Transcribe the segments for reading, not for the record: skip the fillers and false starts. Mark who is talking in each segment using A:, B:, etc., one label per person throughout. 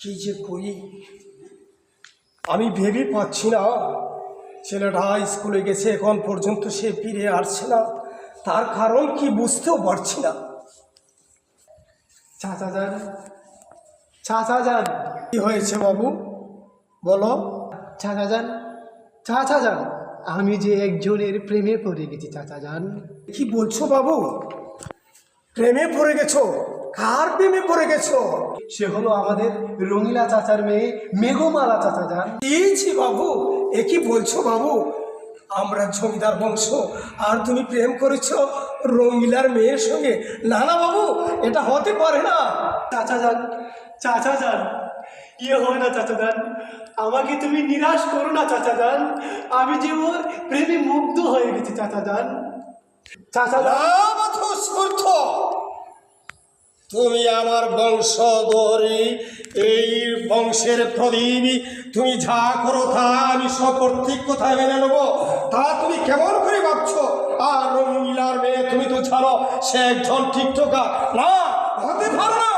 A: কি যে করি আমি ভেবে পাচ্ছি না। ছেলেটা স্কুলে গেছে, এখন পর্যন্ত সে ফিরে আসছে না। তার কারণ কি বুঝতেও পারছি না।
B: চাচা যান, চাচা যান।
A: কি হয়েছে বাবু, বলো।
B: চাচা যান, চাচা যান, আমি যে একজনের প্রেমে পড়ে গেছি চাচা যান।
A: কি বলছো বাবু, প্রেমে পড়ে গেছো? কার প্রেমে পড়ে গেছো?
B: সে হলো আমাদের রঙিলা চাচার মেয়ে মেঘমালা চাচা যান।
A: ছি বাবু, এ কি বলছো বাবু? আমরা জমিদার বংশ, আর তুমি প্রেম করেছো রঙিলার মেয়ের সঙ্গে? না না বাবু, এটা হতে পারে না।
B: চাচা যান, চাচা যান, ইয়ে হয় না চাচা যান। আমাকে তুমি নিরাশ করো না চাচা যান। আমি যে ওর প্রেমে মুগ্ধ হয়ে গেছি চাচা যান। চাচা যান,
A: তুমি আমার বংশধরী, এই বংশের প্রদীপ। তুমি যা করো তা আমি সকর্তৃক কোথায় মেনে নেবো, তা তুমি কেমন করে ভাবছো? আর রঙিলার মেয়ে তুমি তো জানো সে একজন টিকটকার। না, হতে পারে না।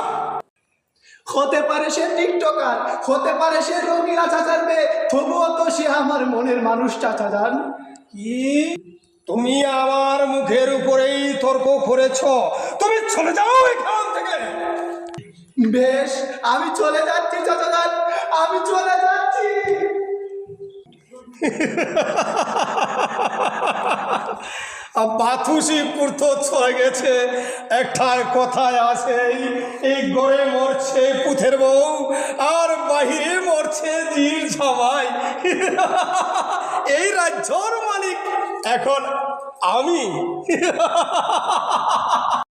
B: হতে পারে সে টিকটকার, হতে পারে সে রঙিলা চাচার মেয়ে, তবুও তো সে আমার মনের মানুষ চাচা যান।
A: কি তুমি আমার মুখের উপরেই তর্ক করেছো? তুমি চলে যাও এখান থেকে।
B: বেশ, আমি চলে যাচ্ছি চাচা যান, আমি চলে যাচ্ছি।
A: বাথুসিপুর তো চলে গেছে। একটা কথায় আছে, এই গড়ে মরছে পুথের বউ, আর বাহিরে মরছে জির জামাই। এই রাজ্যর মালিক এখন আমি।